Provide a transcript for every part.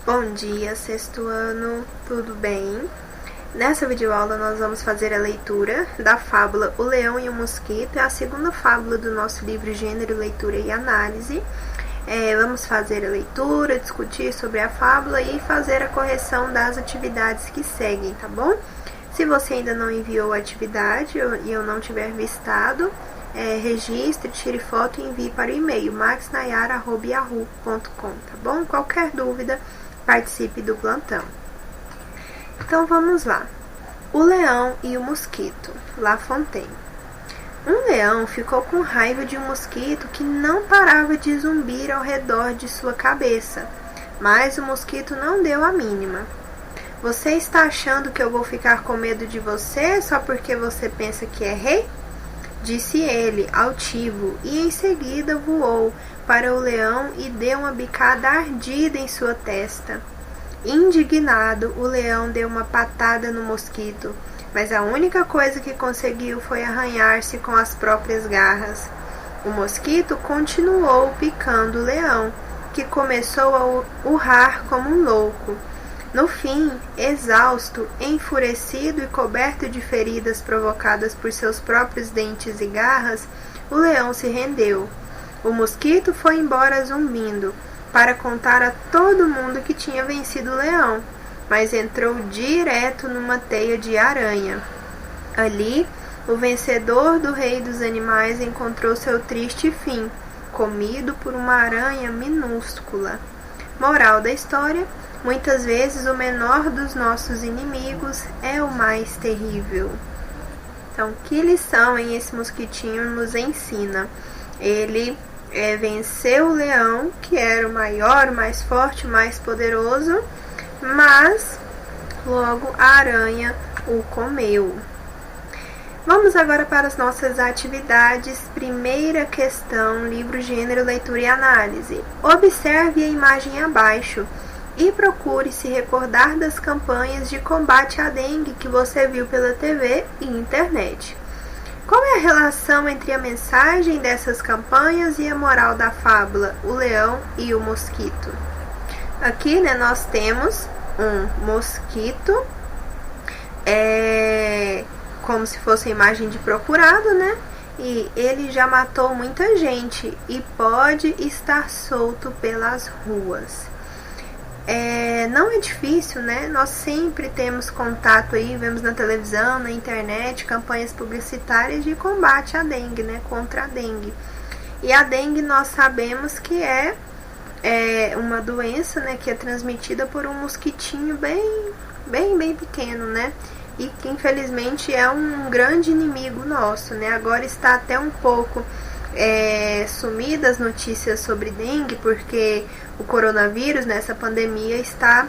Bom dia, sexto ano, tudo bem? Nessa videoaula nós vamos fazer a leitura da fábula O Leão e o Mosquito, é a segunda fábula do nosso livro Gênero, Leitura e Análise. Vamos fazer a leitura, discutir sobre a fábula e fazer a correção das atividades que seguem, tá bom? Se você ainda não enviou a atividade e eu não tiver vistado, registre, tire foto e envie para o e-mail maxnayara@yahoo.com, tá bom? Qualquer dúvida, participe do plantão. Então vamos lá. O Leão e o Mosquito, La Fontaine. Um leão ficou com raiva de um mosquito que não parava de zumbir ao redor de sua cabeça, mas o mosquito não deu a mínima. Você está achando que eu vou ficar com medo de você só porque você pensa que é rei? Disse ele, altivo, e em seguida voou para o leão e deu uma bicada ardida em sua testa. Indignado, o leão deu uma patada no mosquito, mas a única coisa que conseguiu foi arranhar-se com as próprias garras. O mosquito continuou picando o leão, que começou a urrar como um louco. No fim, exausto, enfurecido e coberto de feridas provocadas por seus próprios dentes e garras, o leão se rendeu. O mosquito foi embora zumbindo, para contar a todo mundo que tinha vencido o leão, mas entrou direto numa teia de aranha. Ali, o vencedor do rei dos animais encontrou seu triste fim, comido por uma aranha minúscula. Moral da história: muitas vezes o menor dos nossos inimigos é o mais terrível. Então, que lição esse mosquitinho nos ensina? Ele venceu o leão, que era o maior, o mais forte, o mais poderoso, mas logo a aranha o comeu. Vamos agora para as nossas atividades. Primeira questão, livro Gênero, Leitura e Análise. Observe a imagem abaixo e procure se recordar das campanhas de combate à dengue que você viu pela TV e internet. Qual é a relação entre a mensagem dessas campanhas e a moral da fábula O Leão e o Mosquito? Aqui, nós temos um mosquito, como se fosse a imagem de procurado, E ele já matou muita gente e pode estar solto pelas ruas. Não é difícil, Nós sempre temos contato aí, vemos na televisão, na internet, campanhas publicitárias de combate à dengue, Contra a dengue. E a dengue nós sabemos que é uma doença, que é transmitida por um mosquitinho bem pequeno, E que infelizmente é um grande inimigo nosso, Agora está até um pouco sumidas as notícias sobre dengue, porque o coronavírus, essa pandemia está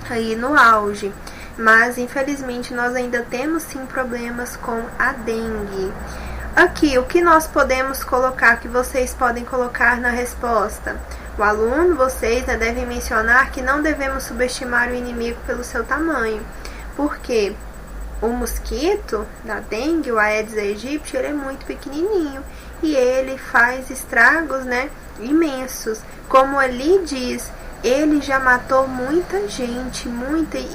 aí no auge, mas infelizmente nós ainda temos sim problemas com a dengue. Aqui, o que nós podemos colocar, que vocês podem colocar na resposta? O aluno, vocês devem mencionar que não devemos subestimar o inimigo pelo seu tamanho, porque o mosquito da dengue, o Aedes aegypti, ele é muito pequenininho e ele faz estragos, imensos. Como ali diz, ele já matou muita gente,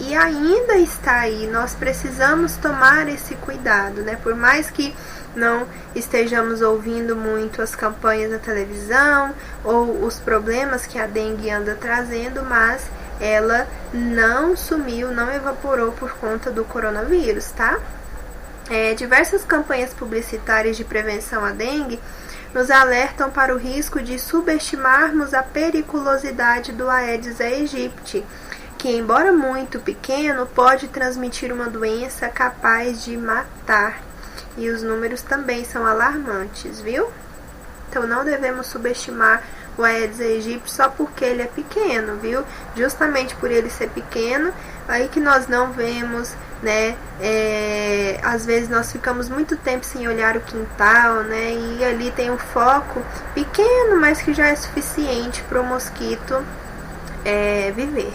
e ainda está aí. Nós precisamos tomar esse cuidado, Por mais que não estejamos ouvindo muito as campanhas da televisão ou os problemas que a dengue anda trazendo, mas ela não sumiu, não evaporou por conta do coronavírus, tá? Diversas campanhas publicitárias de prevenção à dengue nos alertam para o risco de subestimarmos a periculosidade do Aedes aegypti, que, embora muito pequeno, pode transmitir uma doença capaz de matar. E os números também são alarmantes, viu? Então não devemos subestimar o Aedes aegypti só porque ele é pequeno, viu? Justamente por ele ser pequeno, aí que nós não vemos, às vezes nós ficamos muito tempo sem olhar o quintal, E ali tem um foco pequeno, mas que já é suficiente para o mosquito viver,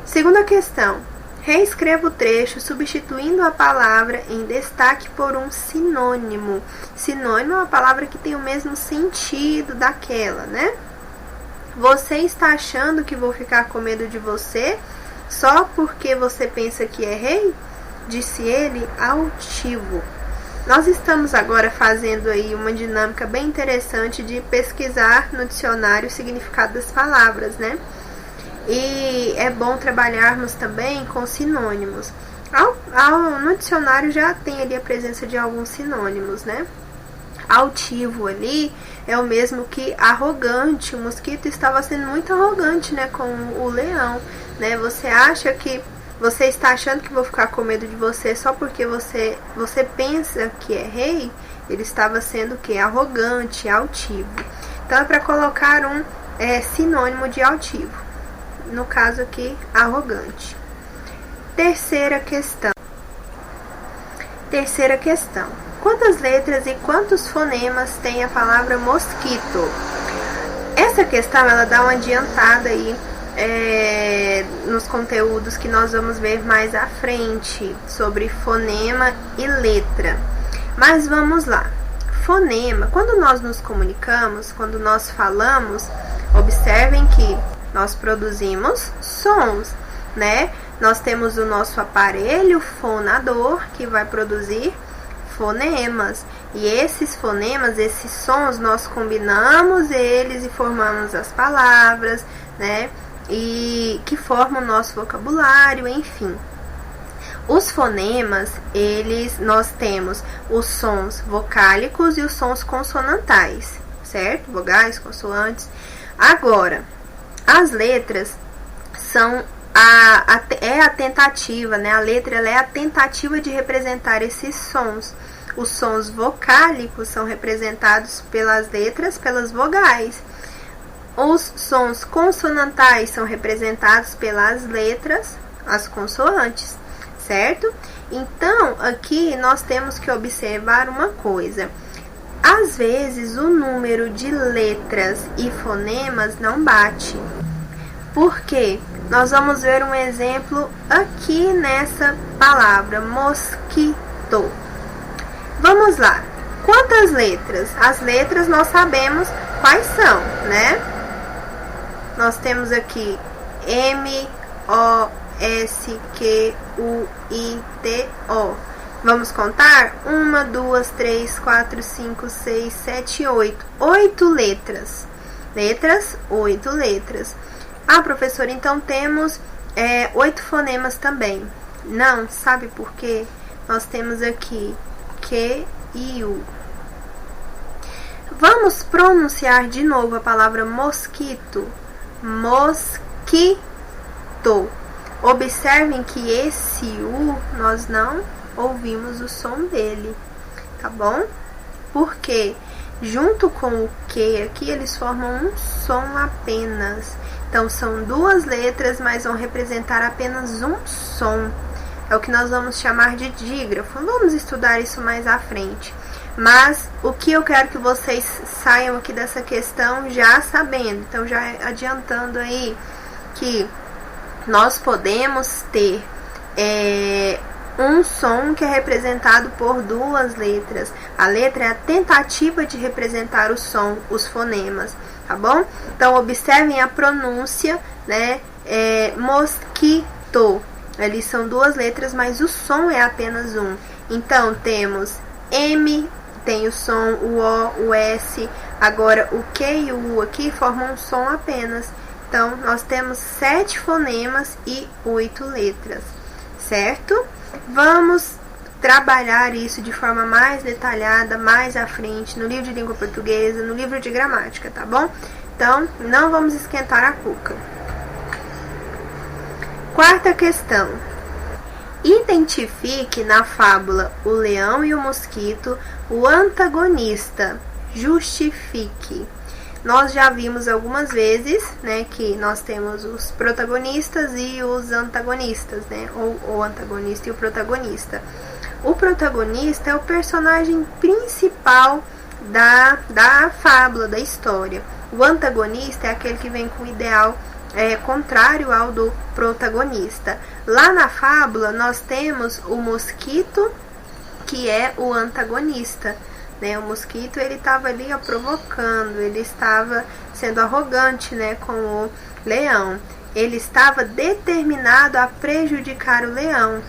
Segunda questão. Reescreva o trecho substituindo a palavra em destaque por um sinônimo. Sinônimo é uma palavra que tem o mesmo sentido daquela, Você está achando que vou ficar com medo de você só porque você pensa que é rei? Disse ele, altivo. Nós estamos agora fazendo aí uma dinâmica bem interessante de pesquisar no dicionário o significado das palavras, né? E é bom trabalharmos também com sinônimos. No dicionário já tem ali a presença de alguns sinônimos, né? Altivo ali é o mesmo que arrogante. O mosquito estava sendo muito arrogante, né, com o leão, né? Você está achando que vou ficar com medo de você só porque você pensa que é rei? Ele estava sendo o que? Arrogante, altivo. Então é para colocar um sinônimo de altivo. No caso aqui, arrogante. Terceira questão. Quantas letras e quantos fonemas tem a palavra mosquito? Essa questão ela dá uma adiantada aí nos conteúdos que nós vamos ver mais à frente sobre fonema e letra. Mas vamos lá. Fonema, quando nós nos comunicamos, quando nós falamos, observem que nós produzimos sons, né? Nós temos o nosso aparelho fonador que vai produzir fonemas. E esses fonemas, esses sons, nós combinamos eles e formamos as palavras, né? E que formam o nosso vocabulário, enfim. Os fonemas, nós temos os sons vocálicos e os sons consonantais, certo? Vogais, consoantes. Agora, as letras são a tentativa, né? A letra ela é a tentativa de representar esses sons. Os sons vocálicos são representados pelas letras, pelas vogais. Os sons consonantais são representados pelas letras, as consoantes, certo? Então, aqui nós temos que observar uma coisa. Às vezes, o número de letras e fonemas não bate. Por quê? Nós vamos ver um exemplo aqui nessa palavra, mosquito. Vamos lá. Quantas letras? As letras nós sabemos quais são, né? Nós temos aqui M, O, S, Q, U, I, T, O. Vamos contar? 1, 2, 3, 4, 5, 6, 7, 8. 8 letras. Letras, 8 letras. Ah, professora, então temos 8 fonemas também. Não, sabe por quê? Nós temos aqui Q e U. Vamos pronunciar de novo a palavra mosquito. Mosquito. Observem que esse U nós não ouvimos o som dele, tá bom? Porque junto com o Q aqui eles formam um som apenas. Então são 2 letras, mas vão representar apenas um som. É o que nós vamos chamar de dígrafo. Vamos estudar isso mais à frente. Mas o que eu quero que vocês saiam aqui dessa questão já sabendo. Então já adiantando aí que nós podemos ter um som que é representado por 2 letras. A letra é a tentativa de representar o som, os fonemas, tá bom? Então observem a pronúncia, né? Mosquito. Ali são 2 letras, mas o som é apenas um. Então temos M, tem o som, o O, o S. Agora o Q e o U aqui formam um som apenas. Então nós temos 7 fonemas e 8 letras, certo? Vamos trabalhar isso de forma mais detalhada, mais à frente, no livro de língua portuguesa, no livro de gramática, tá bom? Então, não vamos esquentar a cuca. Quarta questão. Identifique na fábula O Leão e o Mosquito o antagonista. Justifique. Nós já vimos algumas vezes, né, que nós temos os protagonistas e os antagonistas, né, ou o antagonista e o protagonista. O protagonista é o personagem principal da fábula, da história. O antagonista é aquele que vem com o ideal contrário ao do protagonista. Lá na fábula nós temos o mosquito, que é o antagonista, né? O mosquito, ele estava ali, ó, provocando, ele estava sendo arrogante, né, com o leão. Ele estava determinado a prejudicar o leão,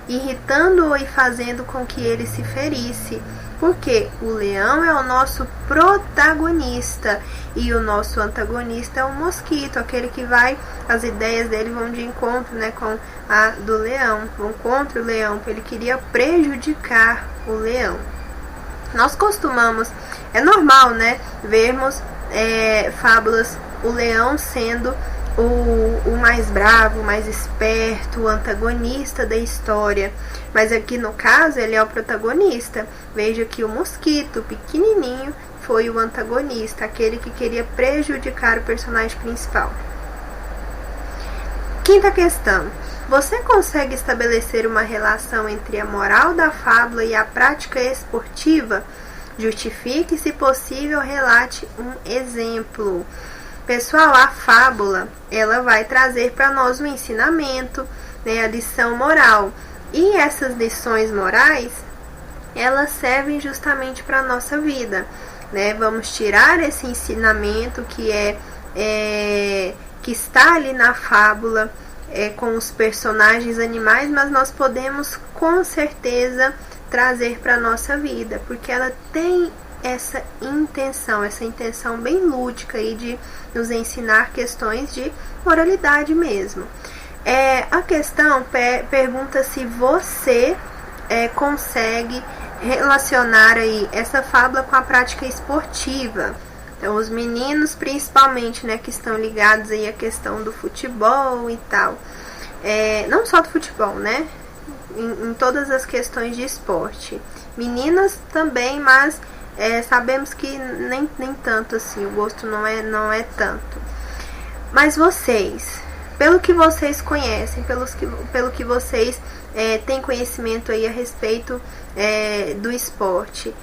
irritando-o e fazendo com que ele se ferisse. Porque o leão é o nosso protagonista e o nosso antagonista é o mosquito, aquele que vai, as ideias dele vão de encontro, né, com a do leão, vão contra o leão, porque ele queria prejudicar o leão. Nós costumamos, é normal, né, vermos fábulas, o leão sendo o mais bravo, o mais esperto, o antagonista da história. Mas aqui no caso ele é o protagonista. Veja que o mosquito pequenininho foi o antagonista, aquele que queria prejudicar o personagem principal. Quinta questão. Você consegue estabelecer uma relação entre a moral da fábula e a prática esportiva? Justifique, se possível, relate um exemplo. Pessoal, a fábula, ela vai trazer para nós um ensinamento, né, a lição moral. E essas lições morais, elas servem justamente para a nossa vida, né? Vamos tirar esse ensinamento que que está ali na fábula, com os personagens animais, mas nós podemos com certeza trazer para a nossa vida, porque ela tem essa intenção bem lúdica aí de nos ensinar questões de moralidade mesmo. A questão pergunta se você consegue relacionar aí essa fábula com a prática esportiva. Então, os meninos principalmente, né, que estão ligados aí à questão do futebol e tal, não só do futebol, né, em todas as questões de esporte. Meninas também, mas sabemos que nem tanto assim, o gosto não é tanto. Mas vocês, pelo que vocês conhecem, pelo que vocês têm conhecimento aí a respeito do esporte,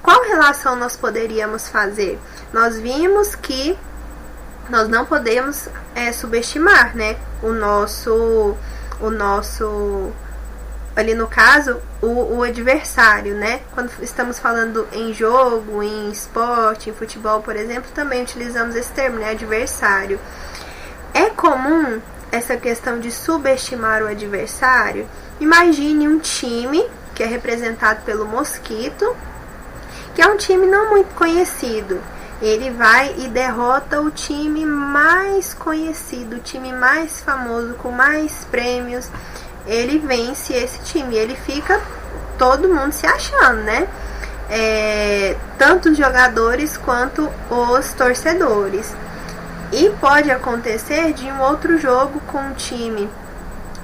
qual relação nós poderíamos fazer? Nós vimos que nós não podemos subestimar, né, o nosso ali no caso, o adversário, né? Quando estamos falando em jogo, em esporte, em futebol, por exemplo, também utilizamos esse termo, né? Adversário. É comum essa questão de subestimar o adversário? Imagine um time que é representado pelo mosquito, que é um time não muito conhecido. Ele vai e derrota o time mais conhecido, o time mais famoso, com mais prêmios. Ele vence esse time, ele fica todo mundo se achando, né? Tanto os jogadores quanto os torcedores. E pode acontecer de um outro jogo com um time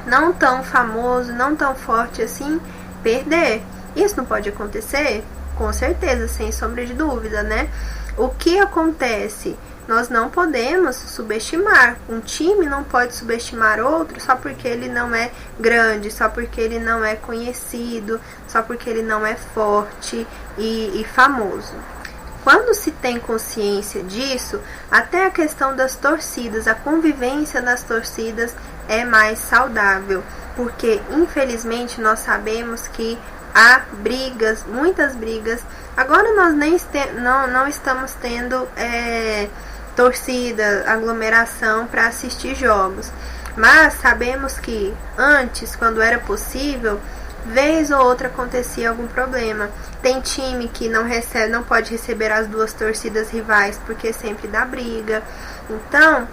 não tão famoso, não tão forte assim, perder. Isso não pode acontecer? Com certeza, sem sombra de dúvida, né? O que acontece? Nós não podemos subestimar. Um time não pode subestimar outro só porque ele não é grande, só porque ele não é conhecido, só porque ele não é forte e famoso. Quando se tem consciência disso, até a questão das torcidas, a convivência das torcidas é mais saudável, porque infelizmente nós sabemos que há brigas, muitas brigas. Agora nós não estamos tendo torcida, aglomeração para assistir jogos, mas sabemos que antes, quando era possível, vez ou outra acontecia algum problema. Tem time que não pode receber as duas torcidas rivais porque sempre dá briga. Então,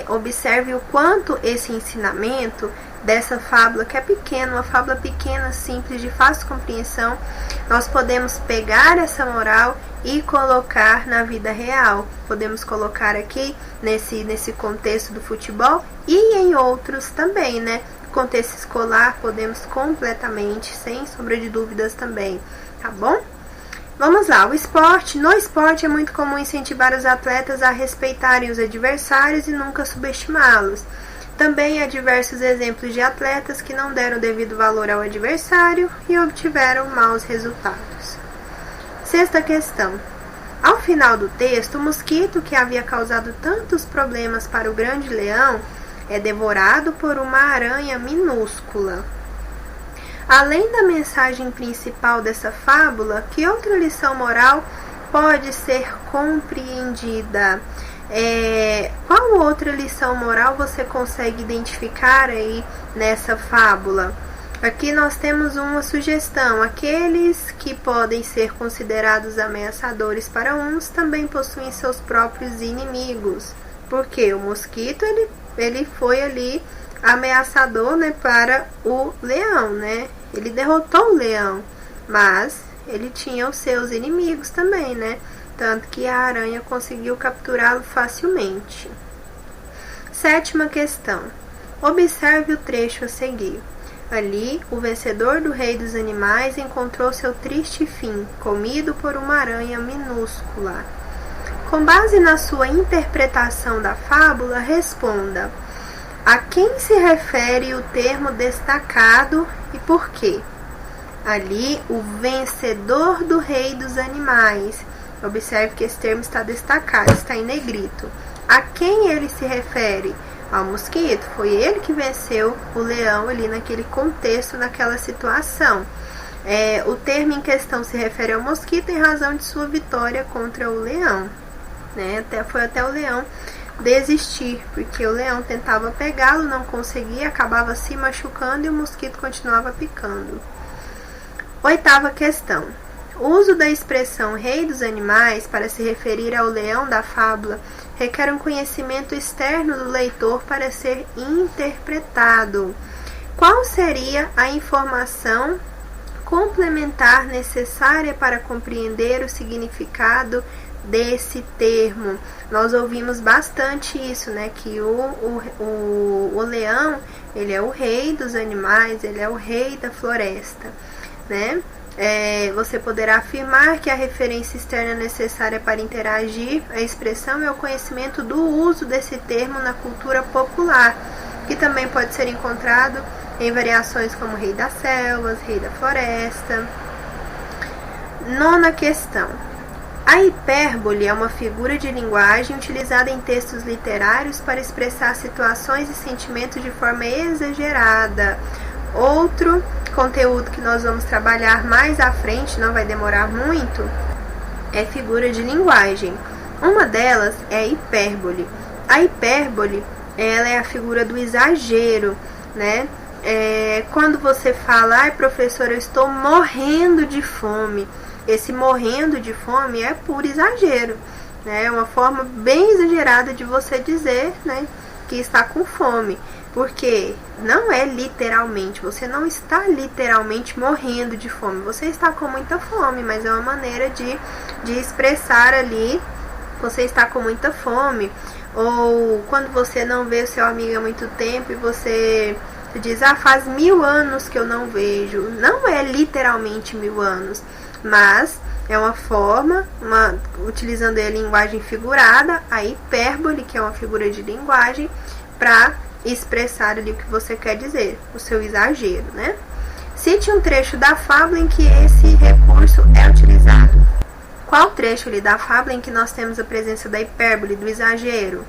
observe o quanto esse ensinamento dessa fábula, que é pequena, uma fábula pequena, simples, de fácil compreensão, nós podemos pegar essa moral e colocar na vida real. Podemos colocar aqui nesse contexto do futebol e em outros também, né? Contexto escolar, podemos completamente, sem sombra de dúvidas também, tá bom? Vamos lá, no esporte é muito comum incentivar os atletas a respeitarem os adversários e nunca subestimá-los. Também há diversos exemplos de atletas que não deram devido valor ao adversário e obtiveram maus resultados. Sexta questão. Ao final do texto, o mosquito que havia causado tantos problemas para o grande leão é devorado por uma aranha minúscula. Além da mensagem principal dessa fábula, que outra lição moral pode ser compreendida? Qual outra lição moral você consegue identificar aí nessa fábula? Aqui nós temos uma sugestão: aqueles que podem ser considerados ameaçadores para uns também possuem seus próprios inimigos. Porque o mosquito ele foi ali ameaçador, né, para o leão, né? Ele derrotou o leão, mas ele tinha os seus inimigos também, né? Tanto que a aranha conseguiu capturá-lo facilmente. 7ª questão. Observe o trecho a seguir. Ali, o vencedor do rei dos animais encontrou seu triste fim, comido por uma aranha minúscula. Com base na sua interpretação da fábula, responda: a quem se refere o termo destacado e por quê? Ali, o vencedor do rei dos animais. Observe que esse termo está destacado, está em negrito. A quem ele se refere? Ao mosquito. Foi ele que venceu o leão ali naquele contexto, naquela situação. O termo em questão se refere ao mosquito em razão de sua vitória contra o leão, né? Foi até o leão desistir, porque o leão tentava pegá-lo, não conseguia, acabava se machucando e o mosquito continuava picando. 8ª questão. O uso da expressão rei dos animais para se referir ao leão da fábula requer um conhecimento externo do leitor para ser interpretado. Qual seria a informação complementar necessária para compreender o significado desse termo? Nós ouvimos bastante isso, né? Que o leão, ele é o rei dos animais, ele é o rei da floresta, né? Você poderá afirmar que a referência externa necessária para interagir a expressão é o conhecimento do uso desse termo na cultura popular, que também pode ser encontrado em variações como rei das selvas, rei da floresta. 9ª questão. A hipérbole é uma figura de linguagem utilizada em textos literários para expressar situações e sentimentos de forma exagerada. Outro conteúdo que nós vamos trabalhar mais à frente, não vai demorar muito, é figura de linguagem. Uma delas é a hipérbole. A hipérbole, ela é a figura do exagero, né? Quando você fala: ai, professor, eu estou morrendo de fome. Esse morrendo de fome é por exagero, né? É uma forma bem exagerada de você dizer, né, que está com fome. Porque não é literalmente, você não está literalmente morrendo de fome, você está com muita fome, mas é uma maneira de expressar ali, você está com muita fome. Ou quando você não vê o seu amigo há muito tempo e você diz: ah, faz 1000 anos que eu não vejo. Não é literalmente 1000 anos, mas é uma forma, utilizando a linguagem figurada, a hipérbole, que é uma figura de linguagem, para expressar ali o que você quer dizer, o seu exagero, né? Cite um trecho da fábula em que esse recurso é utilizado. Qual trecho ali da fábula em que nós temos a presença da hipérbole, do exagero?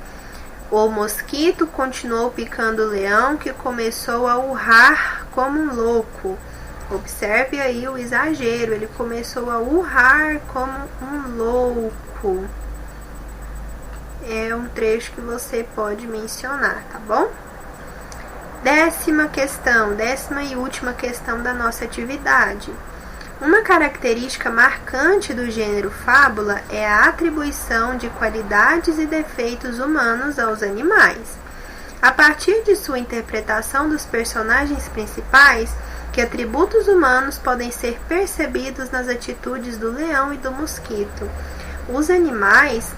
O mosquito continuou picando o leão, que começou a urrar como um louco. Observe aí o exagero, ele começou a urrar como um louco. É um trecho que você pode mencionar, tá bom? 10ª questão, 10ª e última questão da nossa atividade. Uma característica marcante do gênero fábula é a atribuição de qualidades e defeitos humanos aos animais. A partir de sua interpretação dos personagens principais, que atributos humanos podem ser percebidos nas atitudes do leão e do mosquito. Os animais,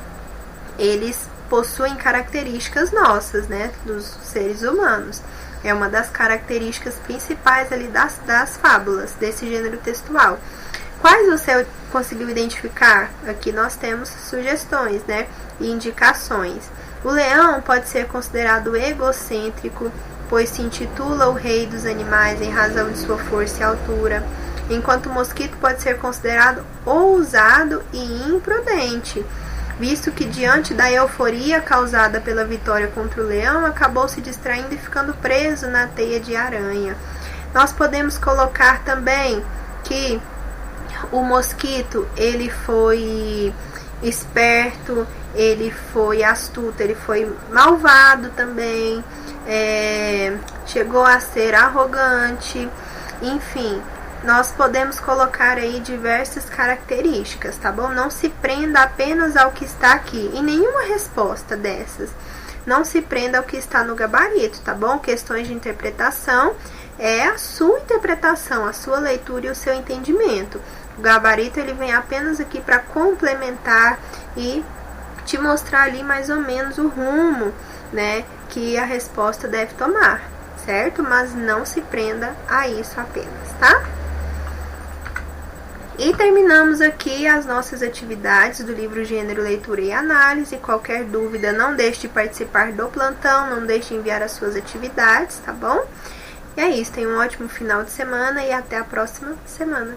eles possuem características nossas, né, dos seres humanos. É uma das características principais ali das fábulas, desse gênero textual. Quais você conseguiu identificar? Aqui nós temos sugestões, né, e indicações. O leão pode ser considerado egocêntrico, pois se intitula o rei dos animais em razão de sua força e altura, enquanto o mosquito pode ser considerado ousado e imprudente, visto que diante da euforia causada pela vitória contra o leão, acabou se distraindo e ficando preso na teia de aranha. Nós podemos colocar também que o mosquito, ele foi esperto, ele foi astuto, ele foi malvado também, chegou a ser arrogante, enfim, nós podemos colocar aí diversas características, tá bom? Não se prenda apenas ao que está aqui, e nenhuma resposta dessas. Não se prenda ao que está no gabarito, tá bom? Questões de interpretação é a sua interpretação, a sua leitura e o seu entendimento. O gabarito, ele vem apenas aqui para complementar e te mostrar ali mais ou menos o rumo, né, que a resposta deve tomar, certo? Mas não se prenda a isso apenas, tá? E terminamos aqui as nossas atividades do livro Gênero, Leitura e Análise. Qualquer dúvida, não deixe de participar do plantão, não deixe de enviar as suas atividades, tá bom? E é isso, tenha um ótimo final de semana e até a próxima semana.